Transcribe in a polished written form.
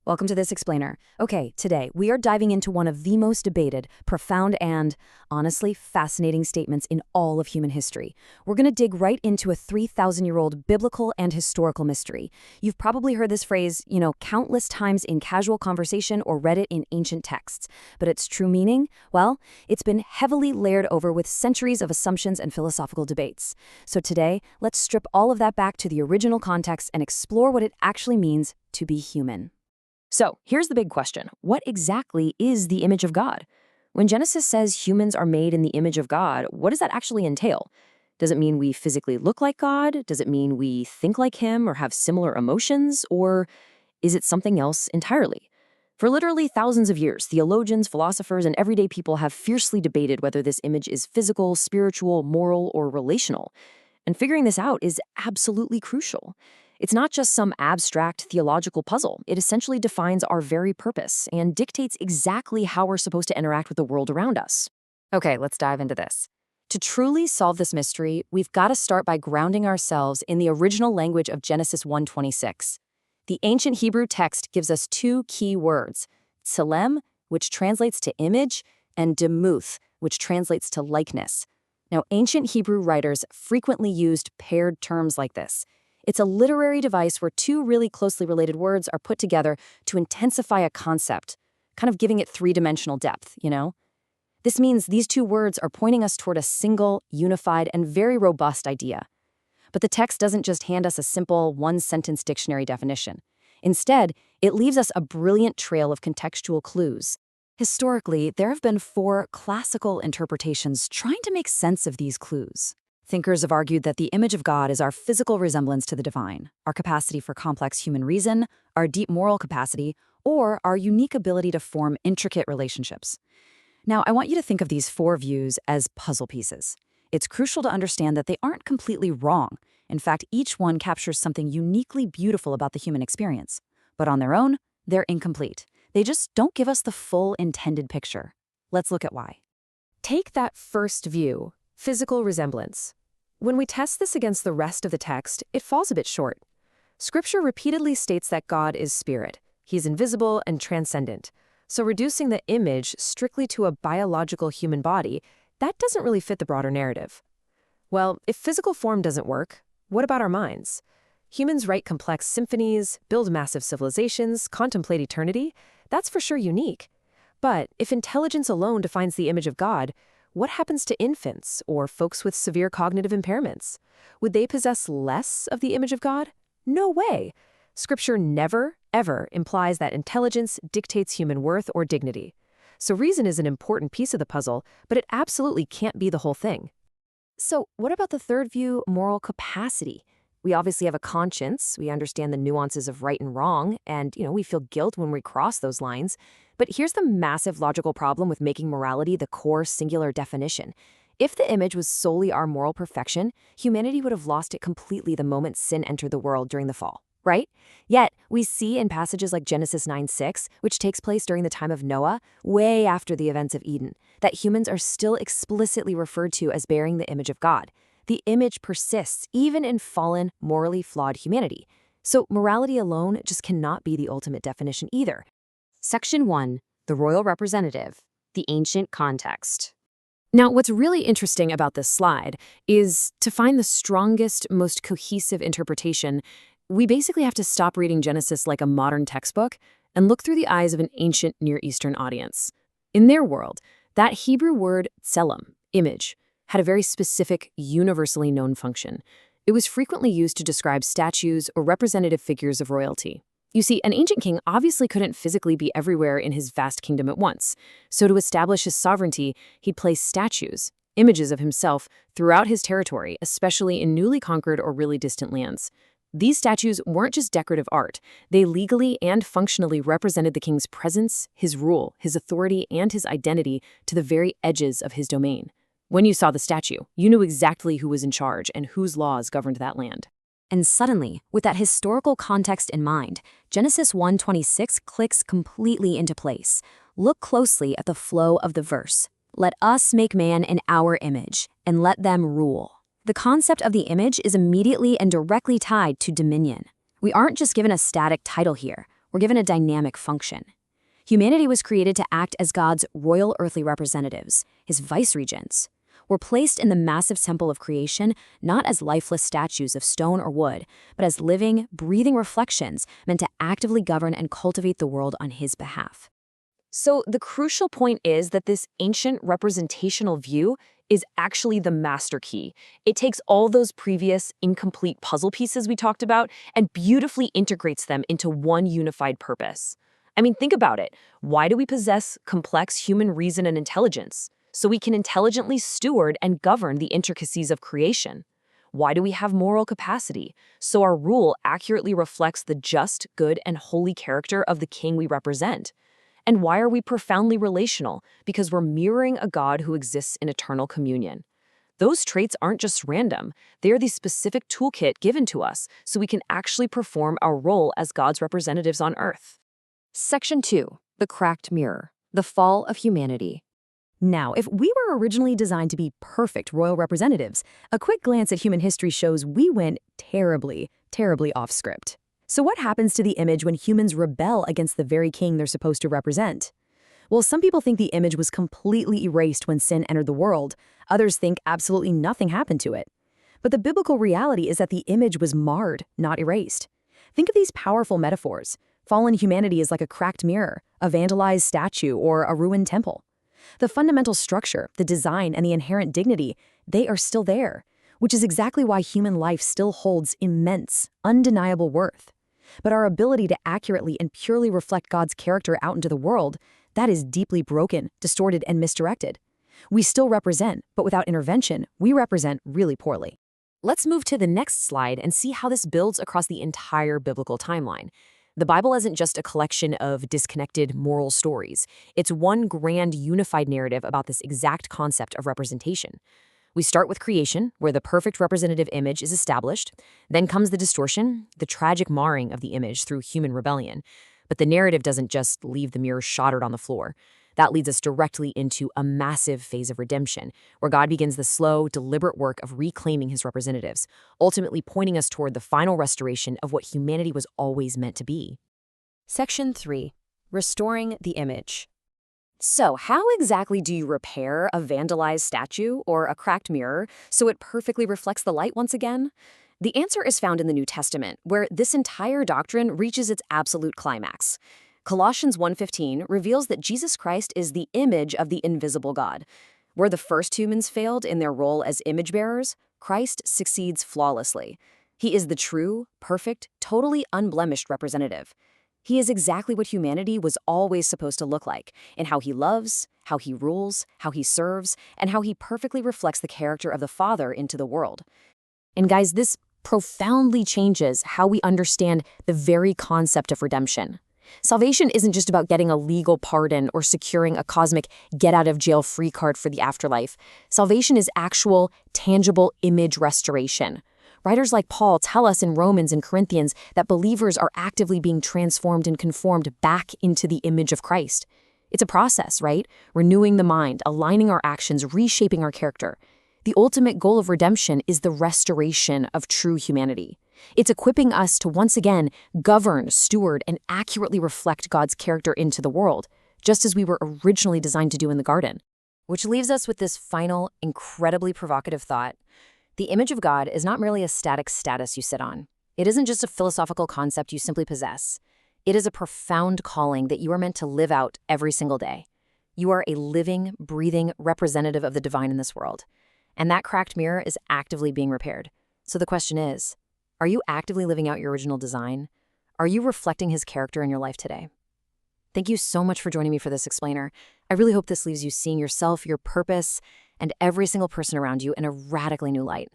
Welcome to This Explainer. Okay, today we are diving into one of the most debated, profound, and honestly fascinating statements in all of human history. We're going to dig right into a 3,000-year-old biblical and historical mystery. You've probably heard this phrase, countless times in casual conversation or read it in ancient texts. But its true meaning? Well, it's been heavily layered over with centuries of assumptions and philosophical debates. So today, let's strip all of that back to the original context and explore what it actually means to be human. So, here's the big question. What exactly is the image of God? When Genesis says humans are made in the image of God, what does that actually entail? Does it mean we physically look like God? Does it mean we think like Him or have similar emotions? Or is it something else entirely? For literally thousands of years, theologians, philosophers, and everyday people have fiercely debated whether this image is physical, spiritual, moral, or relational. And figuring this out is absolutely crucial. It's not just some abstract theological puzzle. It essentially defines our very purpose and dictates exactly how we're supposed to interact with the world around us. Okay, let's dive into this. To truly solve this mystery, we've got to start by grounding ourselves in the original language of Genesis 1:26. The ancient Hebrew text gives us two key words, tselem, which translates to image, and demuth, which translates to likeness. Now, ancient Hebrew writers frequently used paired terms like this. It's a literary device where two really closely related words are put together to intensify a concept, kind of giving it three-dimensional depth, This means these two words are pointing us toward a single, unified, and very robust idea. But the text doesn't just hand us a simple one-sentence dictionary definition. Instead, it leaves us a brilliant trail of contextual clues. Historically, there have been four classical interpretations trying to make sense of these clues. Thinkers have argued that the image of God is our physical resemblance to the divine, our capacity for complex human reason, our deep moral capacity, or our unique ability to form intricate relationships. Now, I want you to think of these four views as puzzle pieces. It's crucial to understand that they aren't completely wrong. In fact, each one captures something uniquely beautiful about the human experience. But on their own, they're incomplete. They just don't give us the full intended picture. Let's look at why. Take that first view. Physical resemblance. When we test this against the rest of the text, it falls a bit short. Scripture repeatedly states that God is spirit. He's invisible and transcendent. So reducing the image strictly to a biological human body, that doesn't really fit the broader narrative. Well, if physical form doesn't work, what about our minds? Humans write complex symphonies, build massive civilizations, contemplate eternity. That's for sure unique. But if intelligence alone defines the image of God, what happens to infants or folks with severe cognitive impairments? Would they possess less of the image of God? No way. Scripture never, ever implies that intelligence dictates human worth or dignity. So reason is an important piece of the puzzle, but it absolutely can't be the whole thing. So what about the third view, moral capacity? We obviously have a conscience, we understand the nuances of right and wrong, and we feel guilt when we cross those lines. But here's the massive logical problem with making morality the core singular definition. If the image was solely our moral perfection, humanity would have lost it completely the moment sin entered the world during the fall, right? Yet, we see in passages like Genesis 9:6, which takes place during the time of Noah, way after the events of Eden, that humans are still explicitly referred to as bearing the image of God. The image persists even in fallen, morally flawed humanity. So morality alone just cannot be the ultimate definition either. Section 1, the royal representative, the ancient context. Now, what's really interesting about this slide is to find the strongest, most cohesive interpretation, we basically have to stop reading Genesis like a modern textbook and look through the eyes of an ancient Near Eastern audience. In their world, that Hebrew word tselem, image, had a very specific, universally known function. It was frequently used to describe statues or representative figures of royalty. You see, an ancient king obviously couldn't physically be everywhere in his vast kingdom at once. So to establish his sovereignty, he'd place statues, images of himself, throughout his territory, especially in newly conquered or really distant lands. These statues weren't just decorative art. They legally and functionally represented the king's presence, his rule, his authority, and his identity to the very edges of his domain. When you saw the statue, you knew exactly who was in charge and whose laws governed that land. And suddenly, with that historical context in mind, Genesis 1:26 clicks completely into place. Look closely at the flow of the verse. Let us make man in our image, and let them rule. The concept of the image is immediately and directly tied to dominion. We aren't just given a static title here. We're given a dynamic function. Humanity was created to act as God's royal earthly representatives, his viceregents. We're placed in the massive temple of creation not as lifeless statues of stone or wood, but as living, breathing reflections meant to actively govern and cultivate the world on his behalf. So the crucial point is that this ancient representational view is actually the master key. It takes all those previous incomplete puzzle pieces we talked about and beautifully integrates them into one unified purpose. I mean, think about it. Why do we possess complex human reason and intelligence? So we can intelligently steward and govern the intricacies of creation. Why do we have moral capacity? So our rule accurately reflects the just, good, and holy character of the king we represent. And why are we profoundly relational? Because we're mirroring a God who exists in eternal communion. Those traits aren't just random. They are the specific toolkit given to us so we can actually perform our role as God's representatives on earth. Section 2. The cracked mirror. The fall of humanity. Now, if we were originally designed to be perfect royal representatives, a quick glance at human history shows we went terribly, terribly off script. So what happens to the image when humans rebel against the very king they're supposed to represent? Well, some people think the image was completely erased when sin entered the world. Others think absolutely nothing happened to it. But the biblical reality is that the image was marred, not erased. Think of these powerful metaphors. Fallen humanity is like a cracked mirror, a vandalized statue, or a ruined temple. The fundamental structure, the design, and the inherent dignity, they are still there, which is exactly why human life still holds immense, undeniable worth. But our ability to accurately and purely reflect God's character out into the world, that is deeply broken, distorted, and misdirected. We still represent, but without intervention, we represent really poorly. Let's move to the next slide and see how this builds across the entire biblical timeline. The Bible isn't just a collection of disconnected moral stories. It's one grand unified narrative about this exact concept of representation. We start with creation, where the perfect representative image is established. Then comes the distortion, the tragic marring of the image through human rebellion. But the narrative doesn't just leave the mirror shattered on the floor. That leads us directly into a massive phase of redemption, where God begins the slow, deliberate work of reclaiming his representatives, ultimately pointing us toward the final restoration of what humanity was always meant to be. Section 3. Restoring the image. So, how exactly do you repair a vandalized statue or a cracked mirror so it perfectly reflects the light once again? The answer is found in the New Testament, where this entire doctrine reaches its absolute climax. Colossians 1:15 reveals that Jesus Christ is the image of the invisible God. Where the first humans failed in their role as image bearers, Christ succeeds flawlessly. He is the true, perfect, totally unblemished representative. He is exactly what humanity was always supposed to look like, in how he loves, how he rules, how he serves, and how he perfectly reflects the character of the Father into the world. And guys, this profoundly changes how we understand the very concept of redemption. Salvation isn't just about getting a legal pardon or securing a cosmic get-out-of-jail-free card for the afterlife. Salvation is actual, tangible image restoration. Writers like Paul tell us in Romans and Corinthians that believers are actively being transformed and conformed back into the image of Christ. It's a process, right? Renewing the mind, aligning our actions, reshaping our character. The ultimate goal of redemption is the restoration of true humanity. It's equipping us to once again govern, steward, and accurately reflect God's character into the world, just as we were originally designed to do in the garden. Which leaves us with this final, incredibly provocative thought. The image of God is not merely a static status you sit on. It isn't just a philosophical concept you simply possess. It is a profound calling that you are meant to live out every single day. You are a living, breathing representative of the divine in this world. And that cracked mirror is actively being repaired. So the question is, are you actively living out your original design? Are you reflecting his character in your life today? Thank you so much for joining me for this explainer. I really hope this leaves you seeing yourself, your purpose, and every single person around you in a radically new light.